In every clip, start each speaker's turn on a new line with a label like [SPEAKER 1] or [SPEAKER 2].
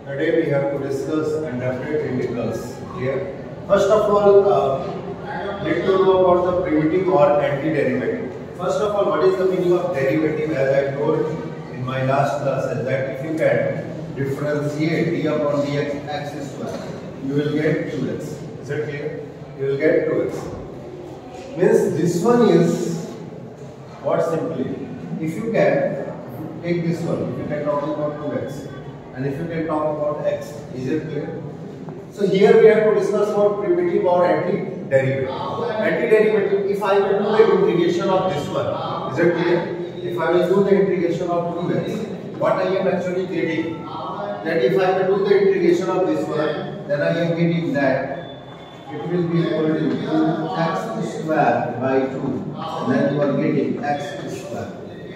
[SPEAKER 1] Today we have to discuss indefinite integrals. Here, first of all, need to know about the primitive or antiderivative. First of all, what is the meaning of derivative? As I told in my last class, is that if you can differentiate d upon dx x square, you will get 2x. Is it clear? You will get 2x. Means this one is what simply, if you can take this one, if you can talk about 2x, and if you can talk about x, is it clear? So here we have to discuss about primitive or antiderivative. Antiderivative, if I will do the integration of this one, is it clear? If I will do the integration of 2x, what I am actually getting, that if I will do the integration of this one, then I am getting that it will be equal to 2x square by 2, and then you are getting x square.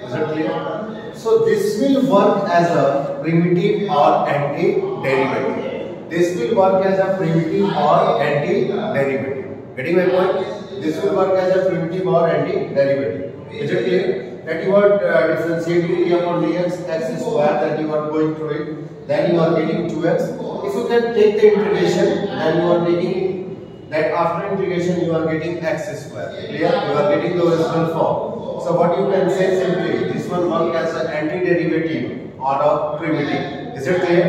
[SPEAKER 1] Is it clear? So this will work as a primitive or antiderivative. This will work as a primitive or antiderivative. Getting my point? This will work as a primitive or antiderivative. Is it clear? That you are differentiating d upon dx x square, that you are going through it, then you are getting 2x. If you can take the integration, then you are taking that after integration you are getting x square. Clear? You are getting the original form. So what you can say simply, this one work as an antiderivative or a primitive. Is it clear?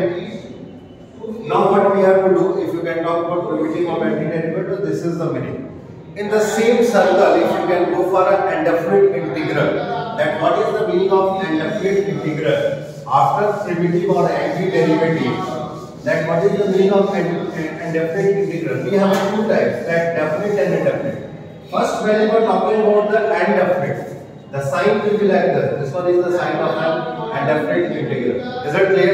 [SPEAKER 1] Now what we have to do, if you can talk about primitive or antiderivative, this is the meaning. In the same circle, if you can go for an indefinite integral, that what is the meaning of indefinite integral? After primitive or antiderivative, that what is the meaning of indefinite integral? We have two types, that definite and indefinite. First, when you are talking about the indefinite, the sign will be like this. This one is the sign of an indefinite integral. Is it clear?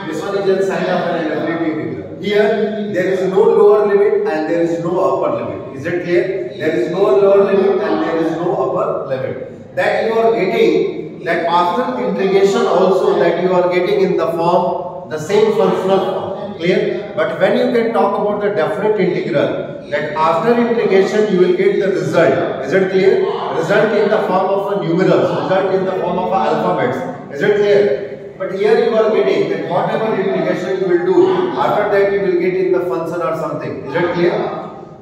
[SPEAKER 1] This one is the sign of an indefinite integral. Here, there is no lower limit and there is no upper limit. Is it clear? There is no lower limit and there is no upper limit. That you are getting, that after integration also, that you are getting in the form, the same functional form. Clear? But when you can talk about the definite integral, that after integration you will get the result. Is it clear? Result in the form of a numerals, result in the form of alphabets. Is it clear? But here you are getting that whatever integration you will do, after that you will get in the function or something. Is it clear?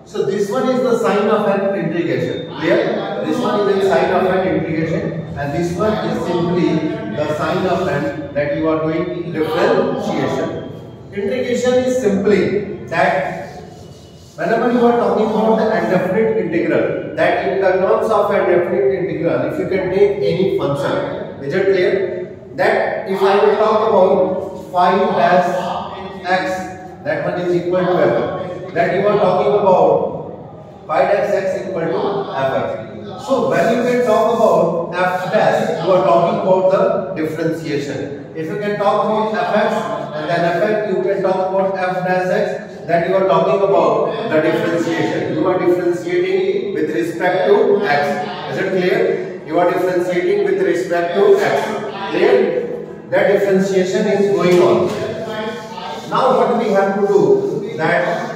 [SPEAKER 1] So this one is the sign of an integration. Clear? This one is the sign of an integration, and this one is simply the sign of an, that you are doing differentiation. Integration is simply that whenever you are talking about the indefinite integral, that in the terms of an indefinite integral, if you can take any function, is it clear? That if I will talk about 5 dash x, that one is equal to f. That you are talking about 5 dash x equal to fx. So when you can talk about f dash, you are talking about the differentiation. If you can talk about fx and then fx, you can talk about f dash x, that you are talking about the differentiation. You are differentiating with respect to x. Is it clear? You are differentiating with respect to x. Clear? That differentiation is going on. Now what we have to do, that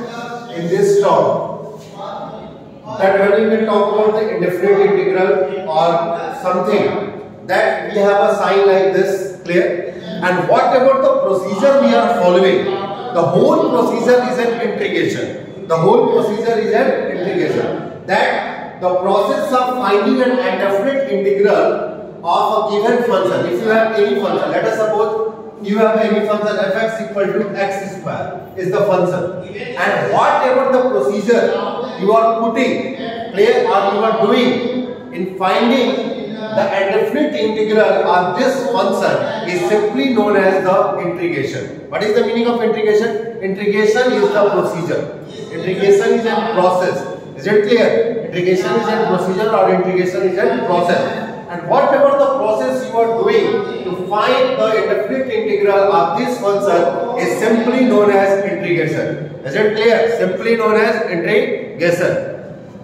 [SPEAKER 1] in this term, that when you can talk about the indefinite integral or something, that we have a sign like this. Clear? And what about the procedure we are following? The whole procedure is an integration. The whole procedure is an integration. That the process of finding an indefinite integral of a given function. If you have any function, let us suppose you have any function fx equal to x square is the function. And whatever the procedure you are putting, clear, or you are doing in finding the indefinite integral of this function is simply known as the integration. What is the meaning of integration? Integration is the procedure. Integration is a process. Is it clear? Integration is a procedure or integration is a process. And whatever the process you are doing to find the indefinite integral of this function is simply known as integration. Is it clear? Simply known as integration.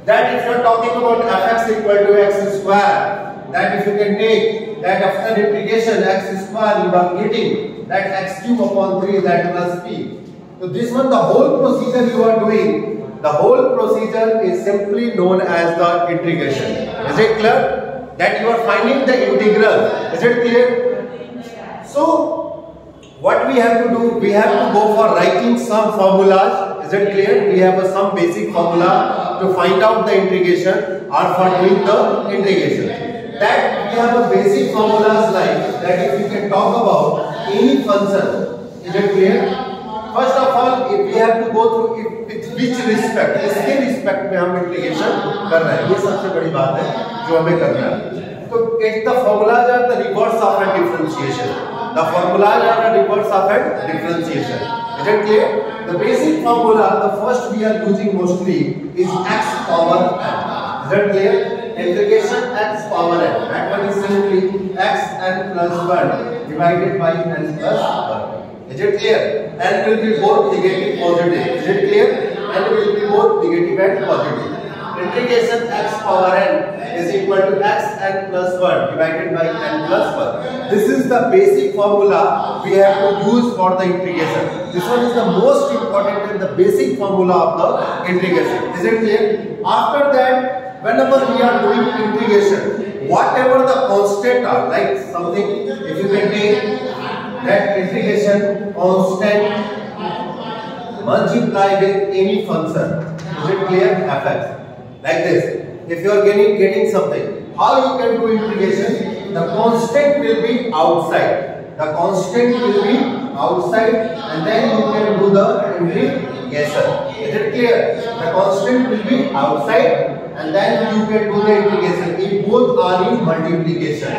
[SPEAKER 1] That if you are talking about fx equal to x square, that if you can take that after integration x square, you are getting that x cube upon 3, that plus p. So this one, the whole procedure you are doing, the whole procedure is simply known as the integration. Is it clear? That you are finding the integral. Is it clear? So what we have to do, we have to go for writing some formulas. Is it clear? We have some basic formula to find out the integration or for doing the integration. That we have a basic formulas like that. If you can talk about any function, is it clear? First of all, if we have to go through with which respect, इसके respect में हम integration कर रहे हैं, ये सबसे बड़ी बात है जो हमें करना है. तो it's the formulas are the reverse of a differentiation. The formulas are the reverse of a differentiation. Is it clear? The basic formula, the first we are using mostly is x power n. Is it clear? Integration x power n. That one is simply x n plus 1 divided by n plus 1. Is it clear? N will be both negative positive. Is it clear? N will be both negative and positive. Integration x power n is equal to x n plus 1 divided by n plus 1. This is the basic formula we have to use for the integration. This one is the most important and the basic formula of the integration. Is it clear? After that, whenever we are doing integration, whatever the constant are, like something, if you can take that integration constant multiply with any function. Is it clear? Fx. Like this. If you are getting something, how you can do integration? The constant will be outside. The constant will be outside, and then you can do the integration. Is it clear? The constant will be outside, and then you can do the integration. If both are in multiplication.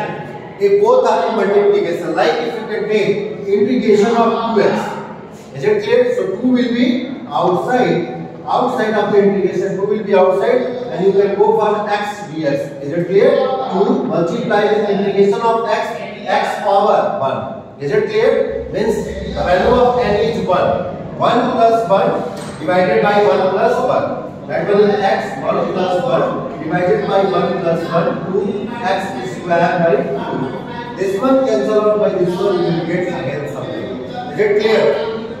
[SPEAKER 1] If both are in multiplication, like if you can take integration of 2x, is it clear? So 2 will be outside of the integration, 2 will be outside, and you can go for x dx. Is it clear? To multiply with integration of x power 1. Is it clear? Means the value of n is 1. 1 plus 1 divided by 1 plus 1. That will be x 1 plus 1 divided by 1 plus 1 to x square by 2. This one cancel out by this one, you will get again something. Is it clear?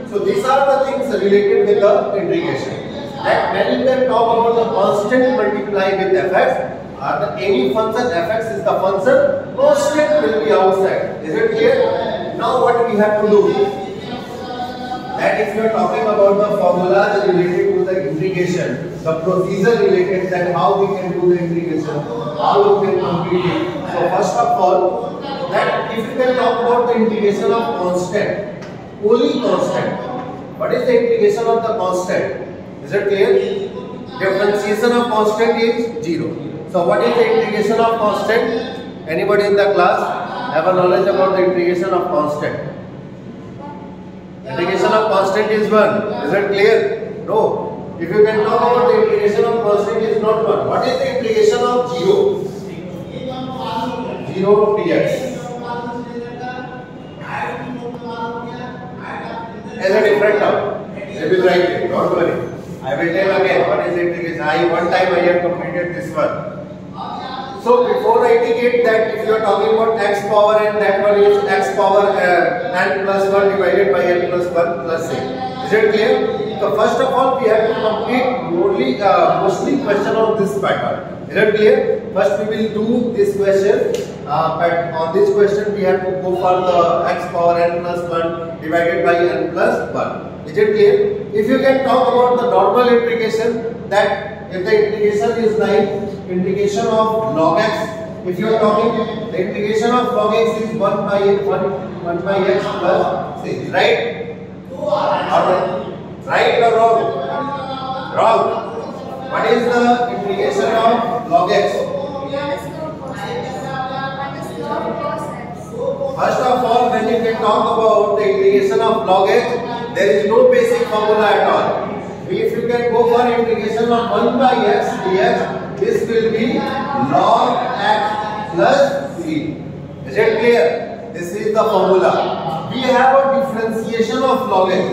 [SPEAKER 1] So these are the things related with the integration. That when you can talk about the constant multiply with fx, or the any function fx is the function, constant will be outside. Is it clear? Now what we have to do? That if you are talking about the formulas related to the integration, the procedure related, that how we can do the integration, how we can complete it. So first of all, that if you can talk about the integration of constant, only constant. What is the integration of the constant? Is it clear? Differentiation of constant is 0. So what is the integration of constant? Anybody in the class have a knowledge about the integration of constant? Integration of constant is 1. Is it clear? No. If you can talk about the integration of constant is not 1. What is the integration of 0? 0 dx. As a different term. They will write it. Don't worry. I will tell again what is integration. One time I have completed this one. So before I indicate that, if you are talking about x power n, that one is x power n plus 1 divided by n plus 1 plus 6. Is it clear? So first of all, we have to complete mostly question on this pattern. Is it clear? First we will do this question. But on this question we have to go for the x power n plus 1 divided by n plus 1. Is it clear? If you can talk about the normal integration, that if the integration is like integration of log x, if you are talking the integration of log x is 1 by x plus 6, right? Right or wrong? Wrong. What is the integration of log x? First of all, when you can talk about the integration of log x, there is no basic formula at all. If you can go for integration of 1 by x dx, this will be log x plus 3. Is it clear? This is the formula. We have a differentiation of log x.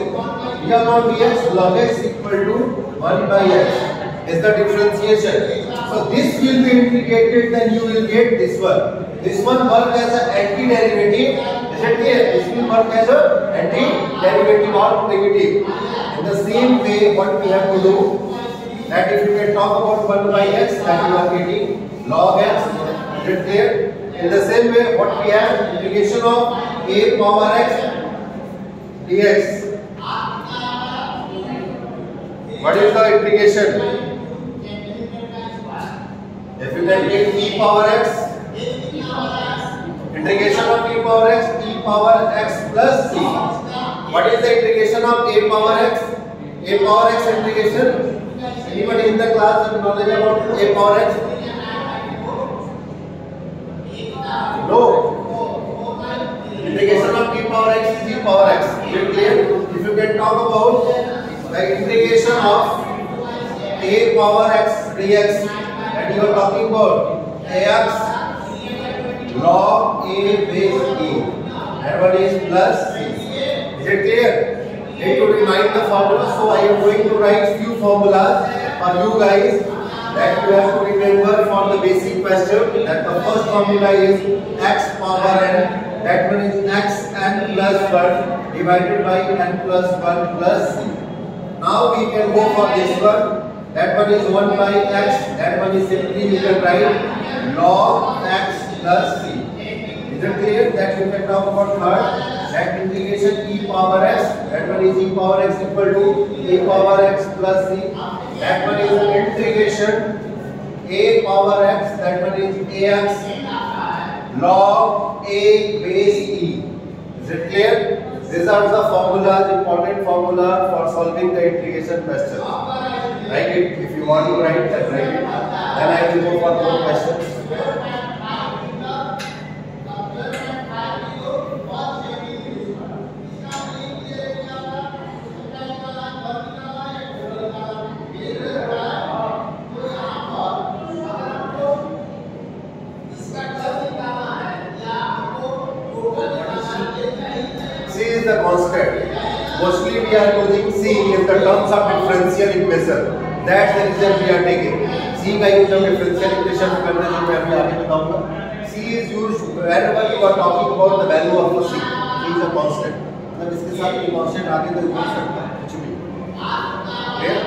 [SPEAKER 1] We are not dx, log x equal to 1 by x is the differentiation. So this will be integrated, then you will get this one. This one works as an antiderivative. Is it clear? This will work as an antiderivative or primitive. In the same way, what we have to do, that if you can talk about 1 by x, that you are getting log x. Is it clear? In the same way, what we have, integration of a power x dx. What is the integration? If you can take e power x, integration of e power x plus c. What is the integration of a power x? A power x integration. Anybody in the class have knowledge about a power x? No. Integration of e power x is e power x. Is it clear? If you can talk about the integration of a power x dx, and you are talking about ax log a base e, and what is plus c. Is it clear? Need to remind the formula, so I am going to write few formulas for you guys that you have to remember for the basic question. That the first formula is x power n. That one is x n plus 1 divided by n plus 1 plus c. Now we can go for this one. That one is 1 by x. That one is simply you can write log x plus c. Is it clear? That you can talk about third. That integration e power x. That one is e power x equal to a power x plus c. That one is integration a power x. That one is ax log a base e. Is it clear? These are the formulas, important formula for solving the integration question. Write it. If you want to write that, write it. Then I will go for more questions. The constant. Mostly we are using C in the terms of differential equation. That's the reason we are taking C का use हम differential equation करने जो मैं अभी आगे बताऊंगा. C is used whenever you are talking about the value of a C. C is a constant. मतलब इसके साथ ये constant आगे तक यूज सकता है कुछ भी. Clear?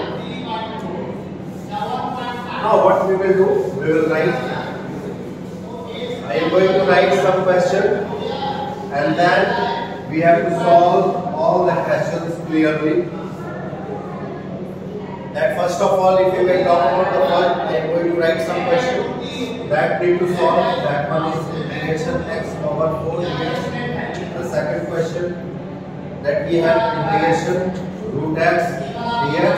[SPEAKER 1] Now what we will do? We will write. I am going to write some question, and then we have to solve all the questions clearly. That first of all, if you can talk about the first, I am going to write some question that need to solve. That one is integration x power 4 dx. The second question that we have integration root x dx.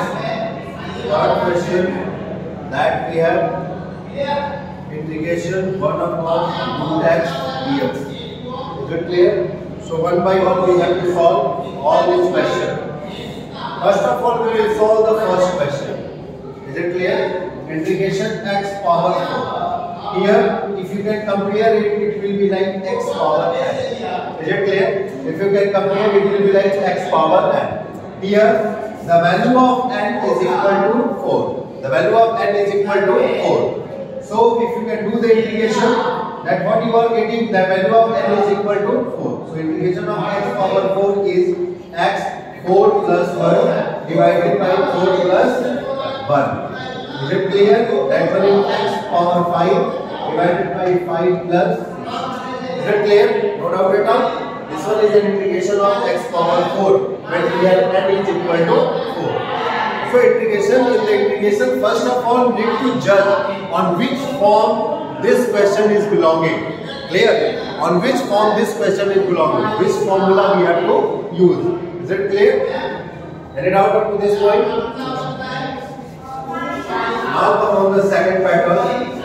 [SPEAKER 1] Third question that we have integration 1 upon root x dx. Is it clear? So one by one we have to solve all these questions. First of all, we will solve the first question. Is it clear? Integration x power 4. Here, if you can compare it, it will be like x power n. Is it clear? If you can compare, it will be like x power n. Here, the value of n is equal to 4. The value of n is equal to 4. So if you can do the integration, that what you are getting, the value of n is equal to 4. So integration of x power 4 is x 4 plus 1 divided by 4 plus 1. Is it clear? That one is x power 5 divided by 5 plus 6. Is it clear? No doubt at all. This one is an integration of x power 4 when we have n is equal to 4. So integration, in the integration, first of all need to judge on which form this question is belonging. Clear? On which form this question is belonging. Which formula we have to use. Is it clear? Any doubt up to this point? Now come on the second pattern.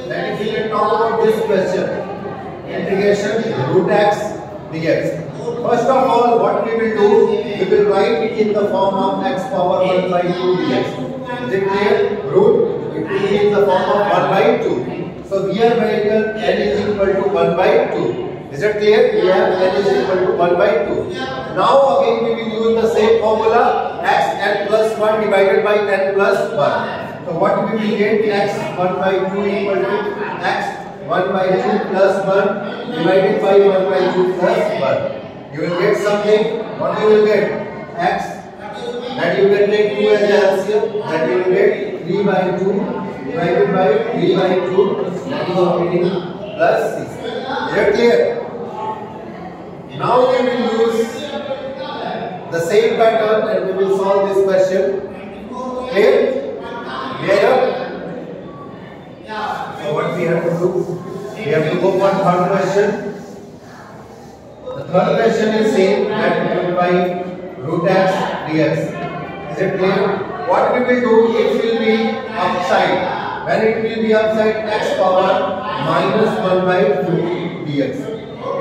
[SPEAKER 1] That if you can talk about this question, integration root x dx. First of all, what we will do, we will write it in the form of x power 1 by 2 dx. Is it clear? Root, it will be in the form of 1 by 2. So here variable n is equal to 1 by 2. Is it clear? We have n is equal to 1 by 2. Now again we will use the same formula, x n plus 1 divided by n plus 1. So what we will get, x 1 by 2 equal to x 1 by 2 plus 1 divided by 1 by 2 plus 1. You will get something. What you will get? X, that you can take 2 as the LCM, that you will get 3 by 2 divided by 3 by 2, that is getting plus 6. Is that clear? Now we will use the same pattern and we will solve this question. Clear? So what we have to do? We have to go for third question. The third question is same, that divided by root x dx. Is it clear? What we will do, it will be upside. When it will be upside, x power minus 1 by 2 dx.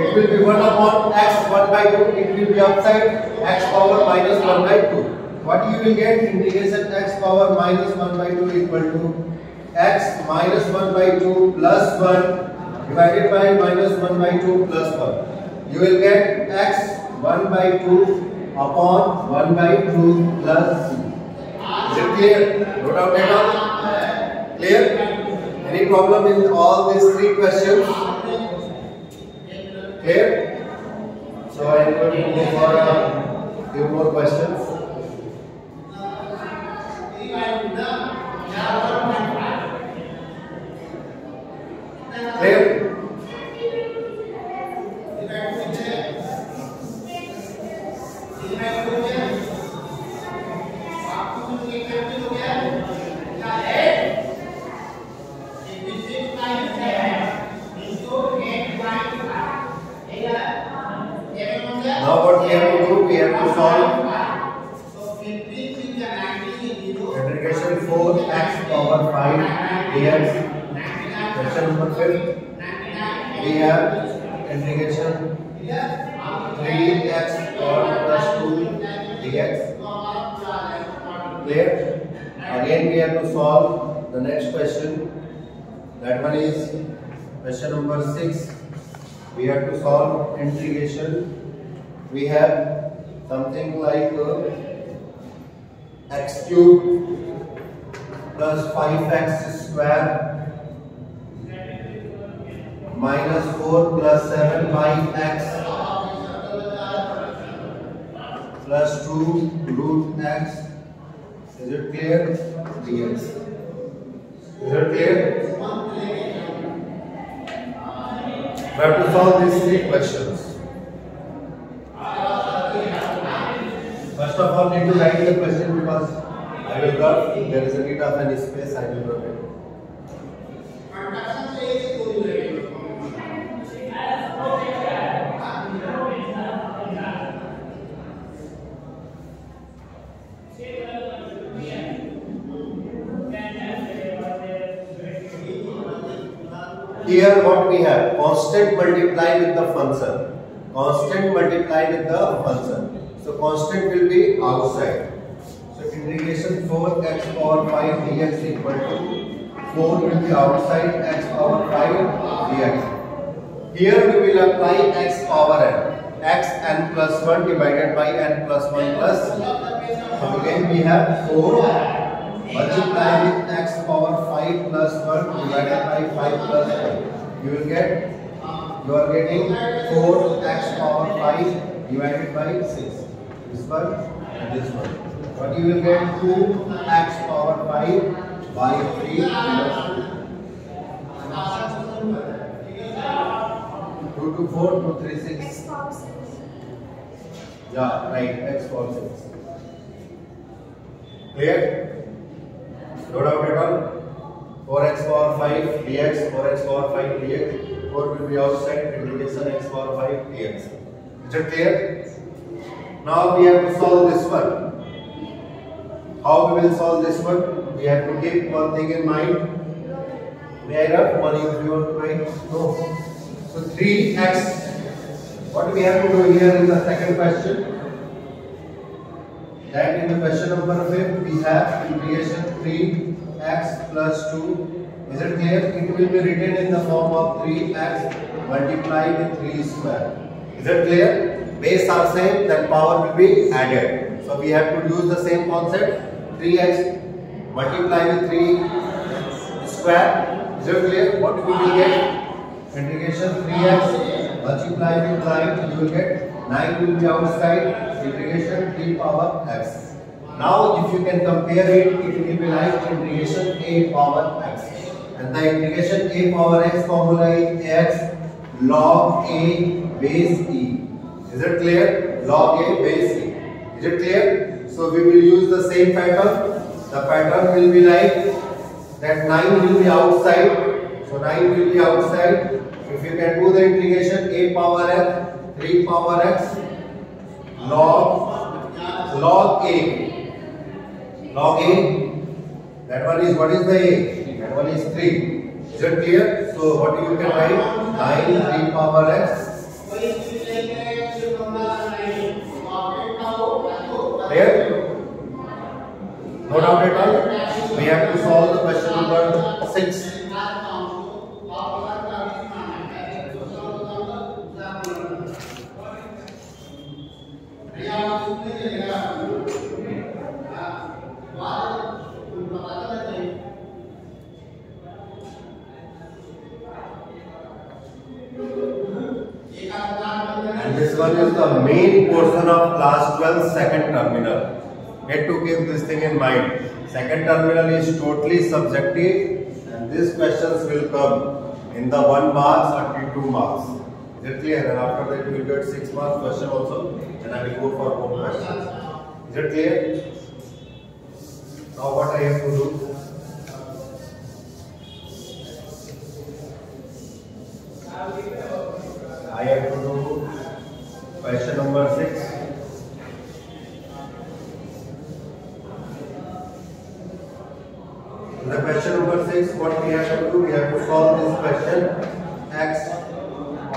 [SPEAKER 1] It will be 1 upon x 1 by 2. It will be upside x power minus 1 by 2. What you will get? Integration x power minus 1 by 2 equal to x minus 1 by 2 plus 1 divided by minus 1 by 2 plus 1. You will get x 1 by 2 upon 1 by 2 plus 2. Is it clear? No doubt at all? Clear? Any problem in all these three questions? Clear? So I am going to go for a few more questions. Clear? Now what we have to do, we have to solve integration 4x power 5 dx. Question number 5. We have integration 3x power plus 2 dx. Clear? Again we have to solve the next question. That one is question number 6. We have to solve integration. We have something like x cube plus 5x square minus 4 plus 7 by x plus 2 root x. Is it clear? dx. Is it clear? We have to solve these three questions. First of all, need to write the question because I will rub. If there is a need of any space, I will rub it. Here what we have, constant multiply with the function. Constant multiply with the function. So constant will be outside. So integration 4x power 5 dx equal to 4 will be outside x power 5 dx. Here we will apply x power n. X n plus 1 divided by n plus 1 plus. So again we have 4 multiply with x power 5 plus 1 divided by 5 plus 1. You are getting 4x power 5 divided by 6. This one and this one. What you will get? 2x power 5 by 3 plus 2. 2 to 4, 2 3 6. X power 6. Yeah, right. X power 6. Clear? No doubt at all. 4x power 5 dx, 4x power 5 dx. 4 will be outside. Integration x power 5 dx. Is it clear? Now we have to solve this one. How we will solve this one? We have to keep one thing in mind. May I have one if you want to write? No. So 3x. What we have to do here in the second question? That in the question number 5 we have integration 3x plus 2. Is it clear? It will be written in the form of 3x multiplied with 3 square. Is it clear? Base are same, then power will be added. So we have to use the same concept. 3x multiplied with 3 square. Is it clear? What we will get? Integration 3x multiplied with 9. You will get 9 will be outside. Integration 3 power x. Now if you can compare it, it will be like integration a power x. And the integration a power x formula is x log a base e. Is it clear? Log a base e. Is it clear? So we will use the same pattern. The pattern will be like that 9 will be outside. So 9 will be outside. If you can do the integration a power x, 3 power x, log a. Log a. That one is, what is the a? That one is 3. Is it clear? So what you can write? 9 3 power x. Clear? No doubt at all. We have to solve the question number 6. And this one is the main portion of class 12 second terminal. Get to keep this thing in mind. Second terminal is totally subjective, and these questions will come in the 1 marks or 2 marks. Is it clear? And after that you will get 6 marks question also, and I will go for more questions. Is it clear? Now what I have to do? I have to do question number 6. In the question number 6, what we have to do? We have to solve this question. X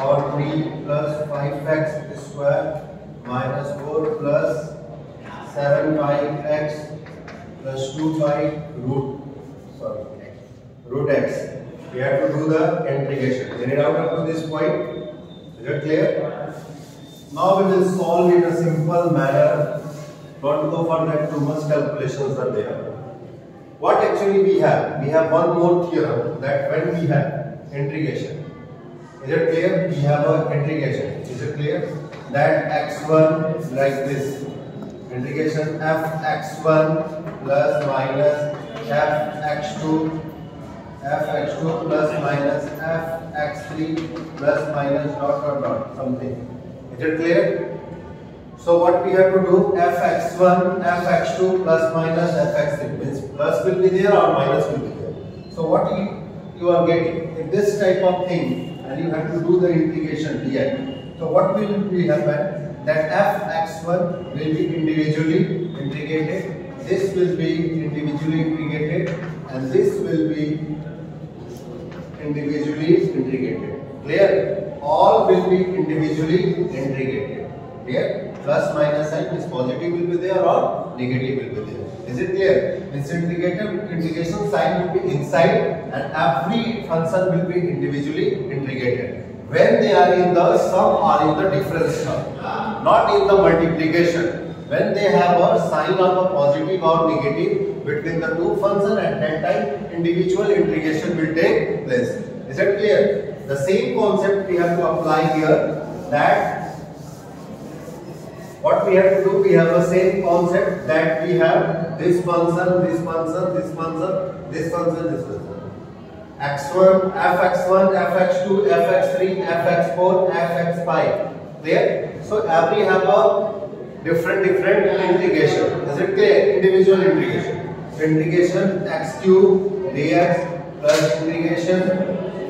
[SPEAKER 1] or 3 plus 5x square minus 4 plus 7 5x plus 2 root x. We have to do the integration. Get it out up to this point. Is it clear? Now we will solve in a simple manner. Don't go for that too much calculations are there. What actually we have? We have one more theorem that when we have integration. Is it clear? We have a integration. Is it clear? That x1 is like this. Integration fx1 plus minus fx2 plus minus fx3 plus minus dot something. Is it clear? So what we have to do? fx1, fx2 plus minus fx3 means plus will be there or minus will be there. So what you are getting in this type of thing, and you have to do the integration dx. So what will be happen? That fx1 will be individually integrated. This will be individually integrated, and this will be individually integrated. Clear? All will be individually integrated. Clear? Plus minus sign is positive will be there or negative will be there. Is it clear? This integration sign will be inside, and every function will be individually integrated. When they are in the sum or in the difference term, not in the multiplication. When they have a sign of a positive or negative between the two functions, at that time individual integration will take place. Is it clear? The same concept we have to apply here. That what we have to do, we have the same concept that we have this function, this function, this function, this function, this function. x1, fx1, fx2, fx3, fx4, fx5. Clear? So every have a different integration. Is it clear? Individual integration. So integration x cube dx plus integration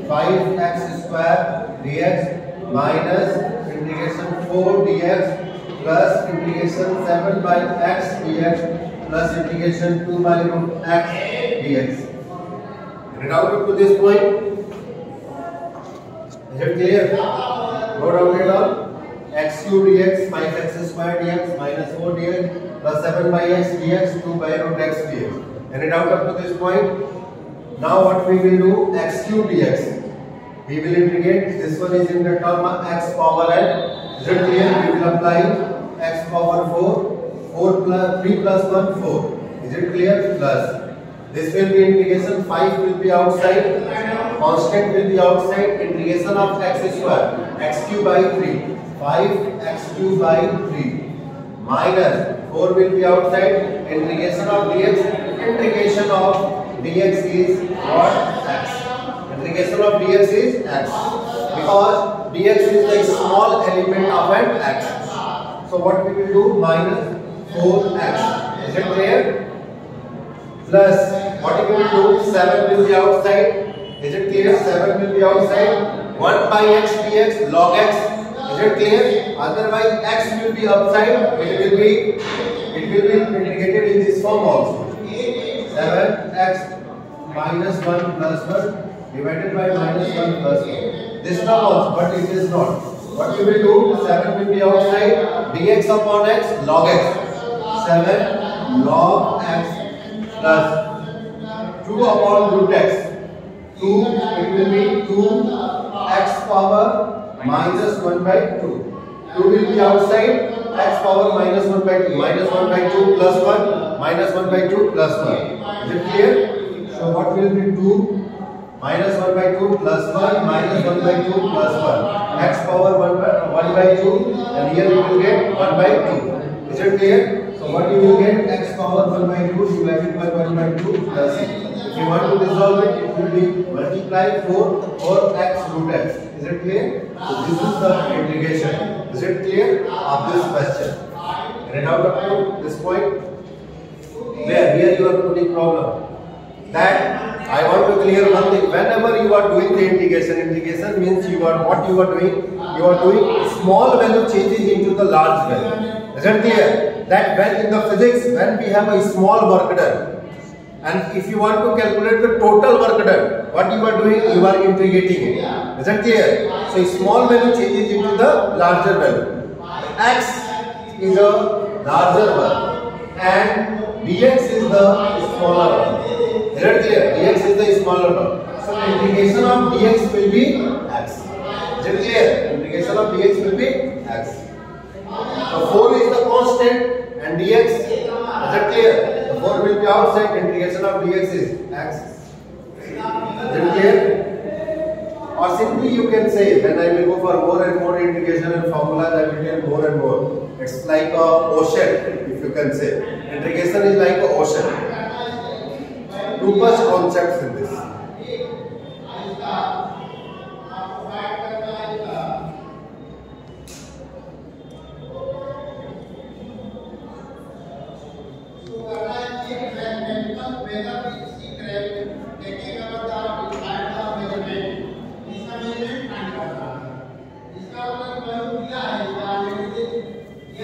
[SPEAKER 1] 5x square dx minus integration 4 dx plus integration 7 by x dx plus integration 2 by root x dx. Get it out up to this point. Is it clear? No doubt at all. X cube dx 5x square dx minus 4 dx plus 7 by x dx 2 by root x dx. Get it out up to this point. Now what we will do? X cube dx. We will integrate. This one is in the term of x power n. Is it clear? We will apply x power 4 plus 3 plus 1 4. Is it clear? Plus this will be integration 5 will be outside, constant will be outside, integration of x square x cube by 3 5 x cube by 3 minus 4 will be outside, integration of dx, integration of dx is what? X. Integration of dx is x because dx is the small element of an x. So what we will do? Minus 4x. Is it clear? Plus, what you will do? 7 will be outside. Is it clear? 7 will be outside. 1 by x dx log x. Is it clear? Otherwise, x will be upside. It will be integrated in this form also. 7x minus 1 plus 1 divided by minus 1 plus 1. This term also, but it is not. What you will do? 7 will be outside. Dx upon x log x. 7 log x plus 2 upon root x. 2, it will be 2x power minus 1 by 2. 2 will be outside, x power minus 1 by 2. Minus 1 by 2 plus 1, minus 1 by 2 plus 1. Is it clear? So what will be 2? Minus 1 by 2 plus 1, minus 1 by 2 plus 1. X power 1 by 2, and here you will get 1 by 2. Is it clear? So what you will get? X power 1 by 2 divided by 1 by 2 plus 6. If you want to resolve it, it will be multiply 4 x root x. Is it clear? So this is the integration. Is it clear of this question? Get out up to this point. Where here you are putting problem. That I want to clear one thing. Whenever you are doing the integration means what you are doing. You are doing small value changes into the large value. Is it clear? That when in the physics, when we have a small work done, and if you want to calculate the total work done, what you are doing? You are integrating it. Is that clear? So small value changes into the larger value. X is a larger one and dx is the smaller one. Is that clear? Dx is the smaller one. So integration of dx will be x. Is it clear? Integration of dx will be x. So 4 is the constant and dx. Is that clear? 4 will be outside, integration of dx is x. Is it clear? Or simply you can say, when I will go for more and more integration and formulas, I will tell more and more. It's like a ocean, if you can say. Integration is like a ocean. Too much concepts in this.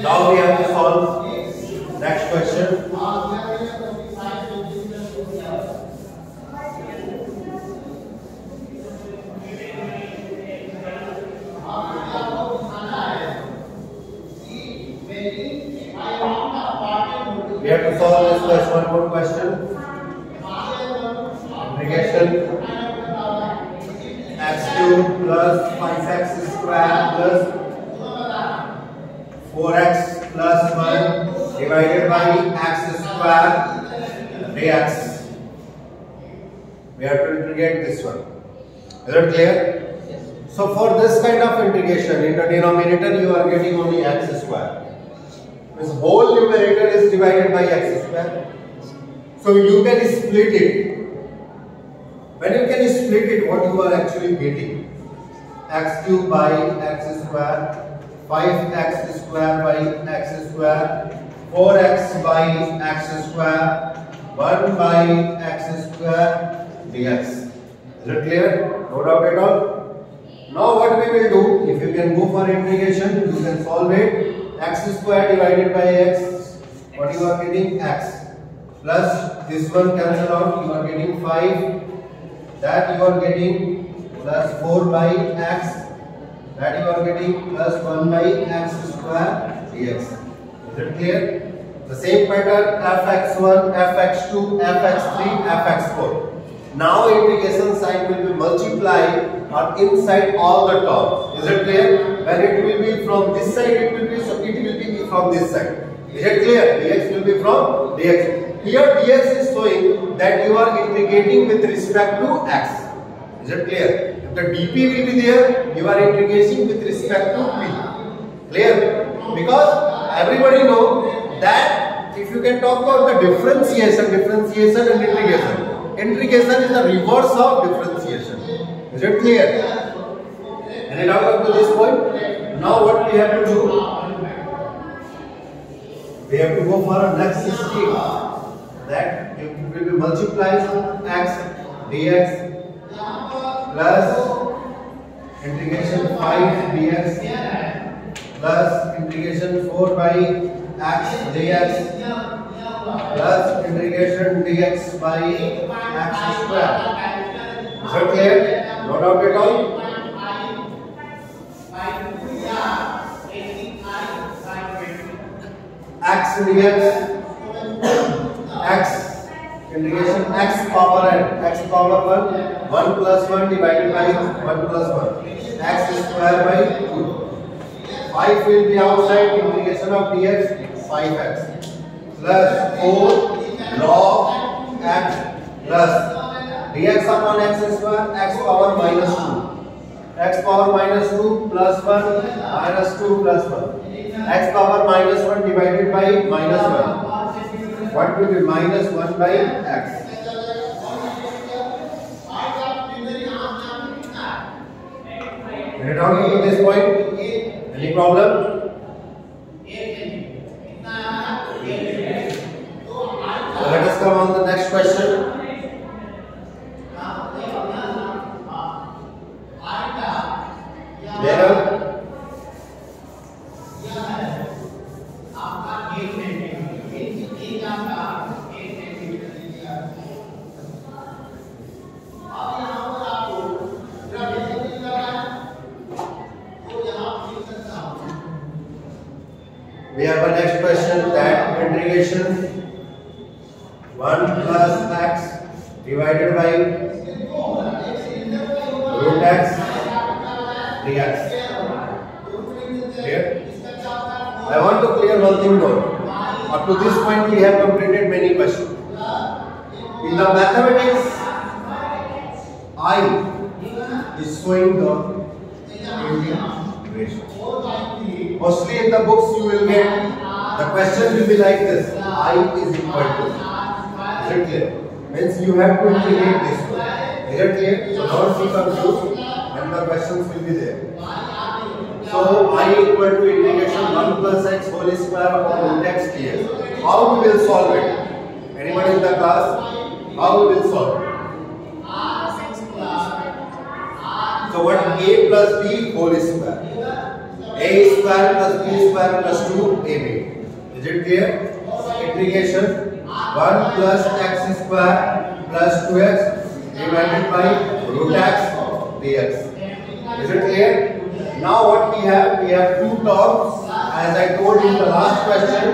[SPEAKER 1] Now we have to solve next question. We have to solve this question. One more question. Integration x cube plus 5x square plus 4x plus 1 divided by x square dx. We have to integrate this one. Is it clear? Yes. So for this kind of integration, in the denominator you are getting only x square. This whole numerator is divided by x square. So you can split it. When you can split it, what you are actually getting? X cube by x square, 5x square by x square, 4x by x square, 1 by x square dx. Is it clear? No doubt at all. Now what we will do, if you can go for integration, you can solve it. X square divided by x, what you are getting? X. Plus this one cancel out, you are getting 5. That you are getting plus 4 by x. That you are getting plus 1 by x square dx. Is it clear? The same pattern fx1, fx2, fx3, fx4. Now integration sign will be multiplied or inside all the terms. Is it clear? When it will be from this side, it will be from this side. Is it clear? Dx will be from dx. Here dx is showing that you are integrating with respect to x. Is it clear? If the dp will be there, you are integrating with respect to p. Clear? Because everybody know that if you can talk about the differentiation and integration. Integration is the reverse of differentiation. Is it clear? Any doubt up to this point? Now what we have to do? we have to go for a next step. That it will be multiplied x dx plus integration 5 dx plus integration 4 by x dx plus integration dx by x square. Is that clear? No doubt at all? X dx x integration x power n x power 1 plus 1 divided by 1 plus 1 x square by 2. 5 will be outside, integration of dx 5x plus 4 log x plus dx upon x square x power minus 2 x power minus 2 plus 1 minus 2 plus 1 x power minus 1 divided by minus 1. What will be minus 1 by x? Any doubt to this point? Any problem? So let us come on the next question. There we have a next question, that integration 1 plus x divided by root x dx. Clear? I want to clear one thing more. Up to this point we have completed many questions. In the mathematics, I is showing the integration. Mostly in the books you will get the question will be like this: I is equal to. Is it clear? Means you have to integrate this one. Is it clear? So don't be confused and the questions will be there. So I equal to integration 1 plus x whole square upon root x dx. How we will solve it? Anybody in the class? How we will solve it? So what a plus b whole square? A square plus b square plus 2ab. Is it clear? Integration 1 plus x square plus 2x divided by root x dx. Is it clear? Now what we have? We have two terms. As I told in the last question.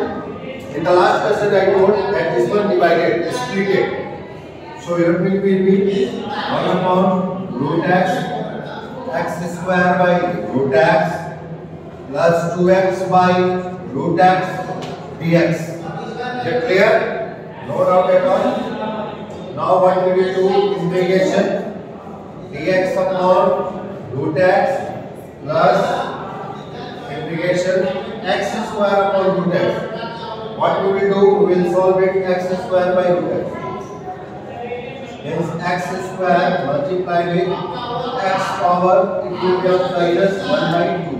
[SPEAKER 1] In the last question I told that this one divided, split it. So here will be 1 upon root x square by root x plus 2x by root x dx. Is it clear? No doubt at all. Now what we will do? Integration dx upon root x plus integration x square upon root x. What we will do? We will solve it x square by root x. Hence x square multiplied with x power, it will be minus 1 by 2.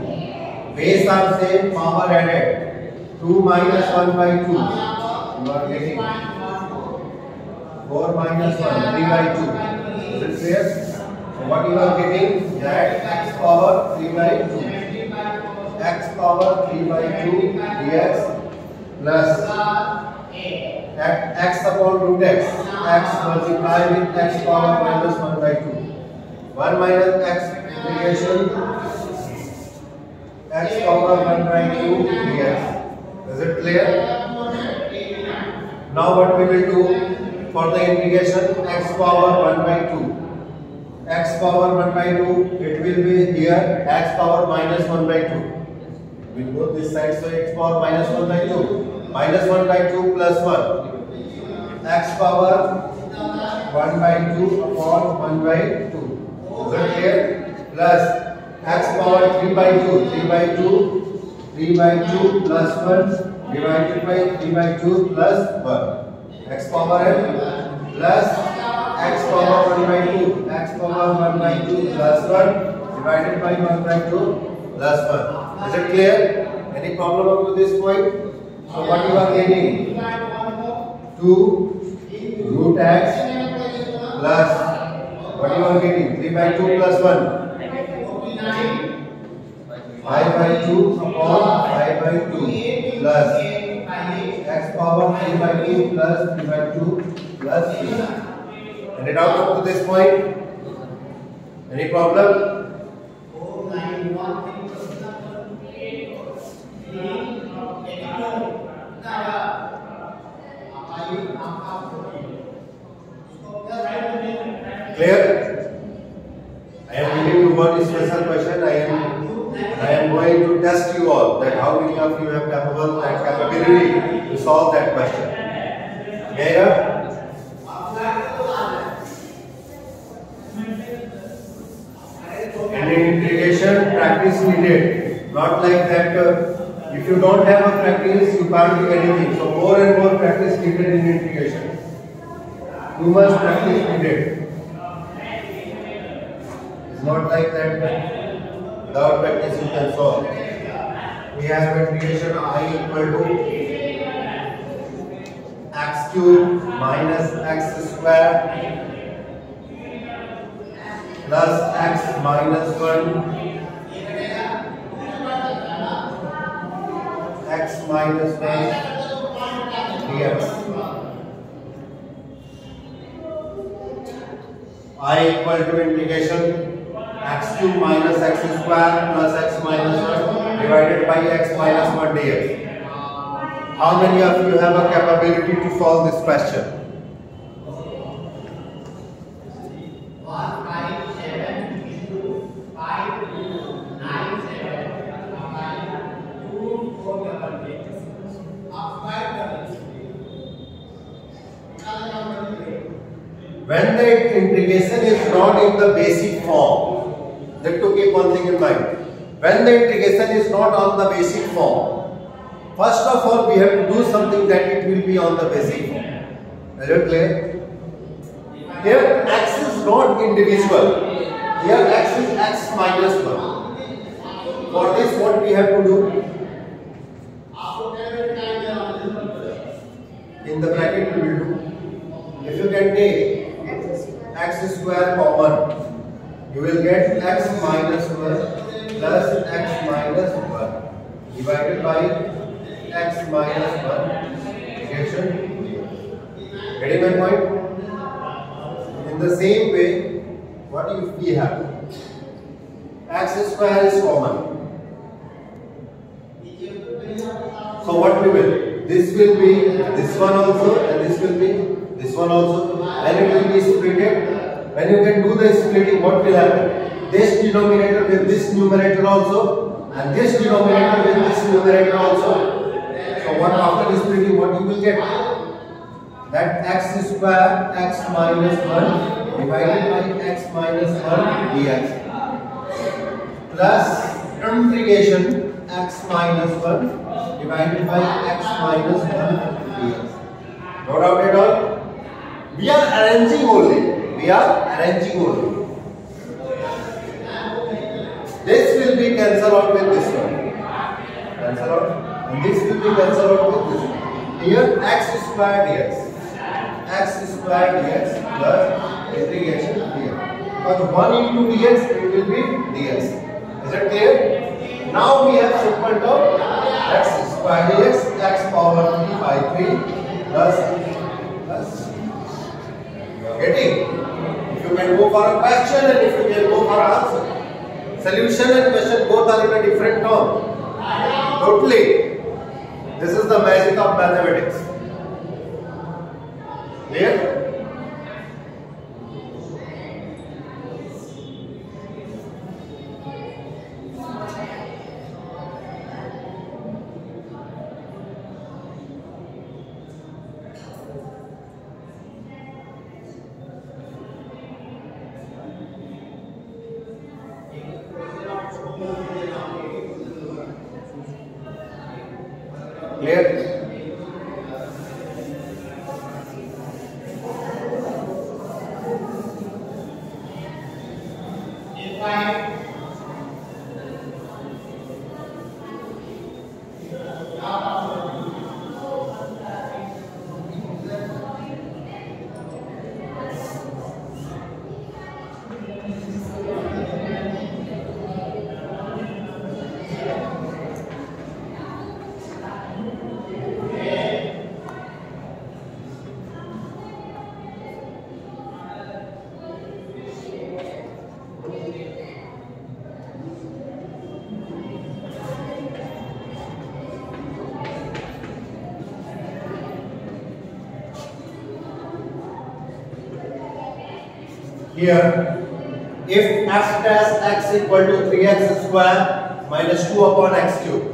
[SPEAKER 1] Base are same, power added. 2 minus 1 by 2. You are getting 4 minus 1, 3 by 2. Is it clear? So what you are getting? That x power 3 by 2. X power 3 by 2 dx plus x upon root x. X multiplied with x power minus 1 by 2. 1 minus x integration x power 1 by 2 dx. Is it clear? Now what we will do for the integration x power 1 by 2. X power 1 by 2, it will be here x power minus 1 by 2. We go this side, so x power minus 1 by 2. Minus 1 by 2 plus 1. X power 1 by 2 upon 1 by 2. Is it clear? Plus x power 3 by 2, 3 by 2, 3 by 2 plus 1 divided by 3 by 2 plus 1. X power n plus x power 1 by 2, x power 1 by 2 plus 1 divided by 1 by 2 plus 1. Is it clear? Any problem up to this point? So what you are getting? 2 root x plus what you are getting? 3 by 2 plus 1. 5 by 2 upon 5 by 2 plus x power 3 by 2 plus 3 by 2 plus 3. And it out up to this point. Any problem? Clear? I am giving you one special question. I am going to test you all that how many of you have capability to solve that question. Clear? In integration, practice needed. Not like that. If you don't have a practice, you can't do anything. So more and more practice needed in integration. Too much practice needed. It's not like that. Without practice, you can solve. We have integration I equal to x cube minus x square plus x minus 1 x minus 1 dx. I equal to integration x cube minus x square plus x minus 1 divided by x minus 1 dx. How many of you have a capability to solve this question? 1 When the integration is not in the basic form, you have to keep one thing in mind. When the integration is not on the basic form, first of all we have to do something that it will be on the basic form. Is it clear? Here x is not individual. Here x is x minus 1. For this what we have to do? In the bracket we will do. If you can take x square common, you will get x minus 1 plus x minus 1 divided by x minus 1 integration. Getting my point? In the same way, what if we have x square is common? So what we will? This will be this one also, and this will be this one also. Then it will be splitted. When you can do the splitting, what will happen? This denominator with this numerator also, and this denominator with this numerator also. So what after the splitting, what you will get? That x square x minus 1 divided by x minus 1 dx plus integration x minus 1 divided by x minus 1 dx. No doubt at all. We are arranging only. This will be cancelled out with this one. Cancel out. And this will be cancelled out with this one. Here x square dx. X square dx plus integration dx. Because 1 into dx it will be dx. Is it clear? Now we have simple term x square dx x power 3 by 3 plus. Getting? If you can go for a question and if you can go for an answer. Solution and question both are in a different term. Totally. This is the magic of mathematics. Clear? Clear? Here, if f dash x equal to 3x square minus 2 upon x cube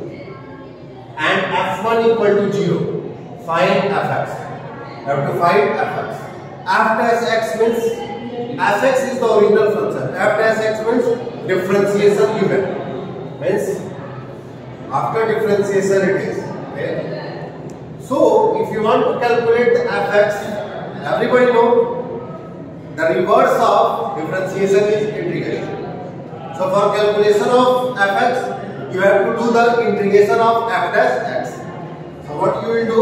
[SPEAKER 1] and f1 equal to 0, find fx. You have to find fx. F dash x means fx is the original function. F dash x means differentiation given. Means after differentiation it is. Okay? So if you want to calculate the fx, everybody know the reverse of differentiation is integration. So for calculation of fx, you have to do the integration of f dash x. So what you will do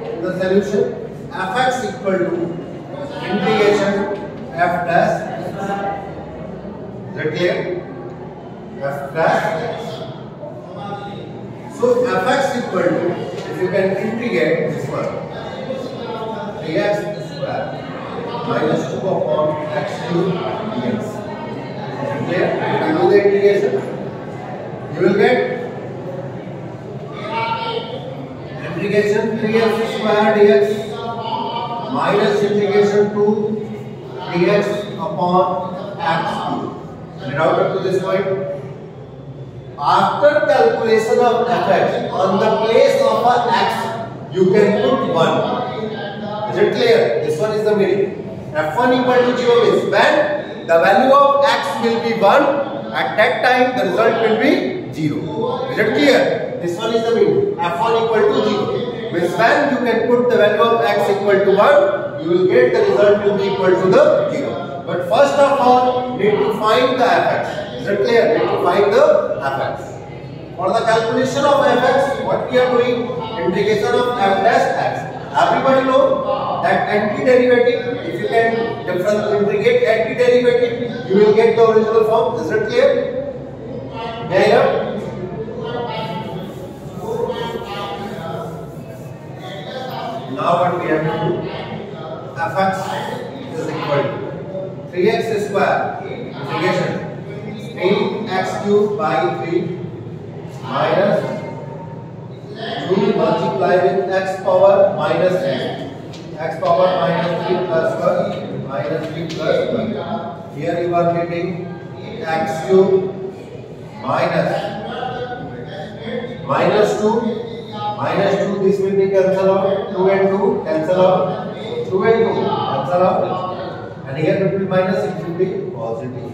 [SPEAKER 1] in the solution? Fx equal to integration f dash x. Is that clear? F dash x. So fx equal to, if you can integrate this one, 3x square minus 2 upon x cube dx. Okay, you can do the integration. You will get integration 3x square dx minus integration 2 dx upon x cube. Get out up to this point. After calculation of fx, on the place of a x, you can put 1. Is it clear? This one is the meaning. f1 equal to 0 is when the value of x will be 1, at that time the result will be 0. Is it clear? This one is the meaning. f1 equal to 0 means when you can put the value of x equal to 1, you will get the result will be equal to the 0. But first of all, need to find the fx. Is it clear? Need to find the fx. For the calculation of fx, what we are doing? Integration of f dash x. Everybody know that antiderivative, if you can integrate antiderivative, you will get the original form. Is it clear? Yeah. Now what we have to do? Fx is equal to 3x square integration 8x cube by 3 minus 2 multiply with x power minus 3. X power minus 3 plus 1 minus 3 plus 1. Here you are getting x cube minus 2. Minus 2, this will be cancel out. 2 and 2 cancel out. 2 and 2 cancel out. And here it will be minus, it will be positive.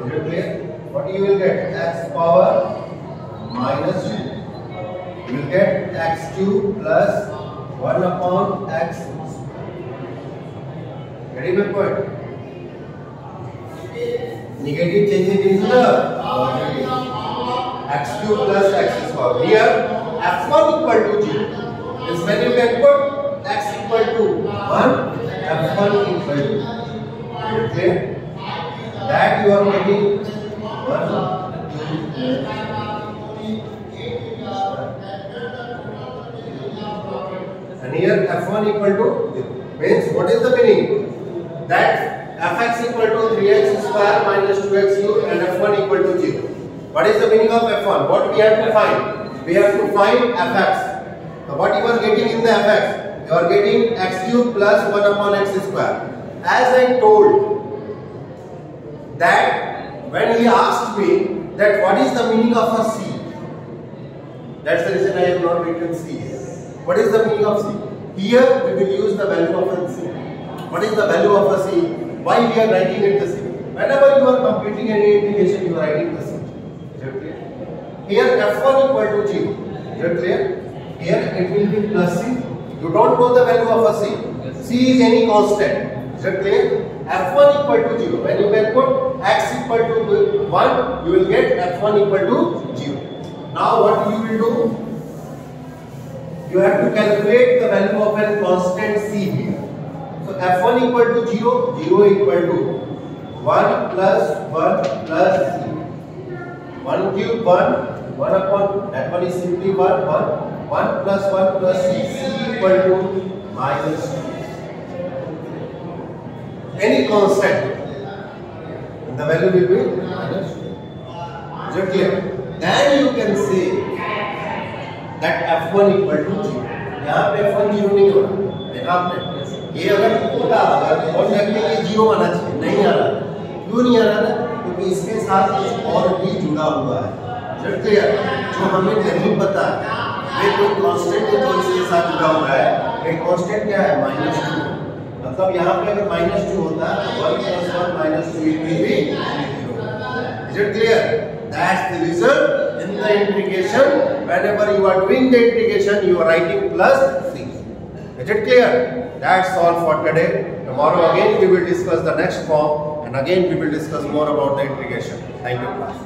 [SPEAKER 1] Is it clear? What you will get? X power minus 2. You will get x cube plus 1 upon x. Getting my point? Negative changing into the positive. X cube plus x square. Here f1 equal to 0. This when you can put x equal to 1, f1 equal to. Okay? That you are getting 1, 2, and here f1 equal to 0. Means what is the meaning? That fx equal to 3x square minus 2x cube and f1 equal to 0. What is the meaning of f1? What we have to find? We have to find fx. So what you are getting in the fx? You are getting x cube plus 1 upon x square. As I told that when he asked me that what is the meaning of a c? That's the reason I have not written c here. What is the meaning of c? Here we will use the value of a c. What is the value of a c? Why we are writing it the c? Whenever you are completing any integration, you are writing the c. Is it clear? Here f1 equal to 0. Is it clear? Here it will be plus c. You don't know the value of a c. C is any constant. Is it clear? f1 equal to 0. When you can put x equal to 1, you will get f1 equal to 0. Now what you will do? You have to calculate the value of a constant c here. So f1 equal to 0, 0 equal to 1 plus 1 plus c. 1 cube 1. 1 upon that one is simply 1 1 plus 1 plus c equal to minus 2. Any constant, the value will be minus 2. Is it clear? Then you can say that f1 equal to 0. यहाँ पे f1 0 नहीं हो रहा, देखा आपने? ये अगर होता अगर और लगने के 0 आना चाहिए, नहीं आ रहा, क्यों नहीं आ रहा था? क्योंकि इसके साथ कुछ और भी जुड़ा हुआ है। क्लियर? जो हमें नहीं पता ये कोई कांस्टेंट है जो इसके साथ जुड़ा हुआ है। ये कांस्टेंट क्या है? -2। मतलब यहाँ पे अगर -2 होता है तो 1 + 1 - 2 it will be 0. Is it clear? That's the reason in the integration, whenever you are doing the integration, you are writing +3. Is it clear? That's all for today. Tomorrow again we will discuss the next form, and again we will discuss more about the integration. Thank you, class.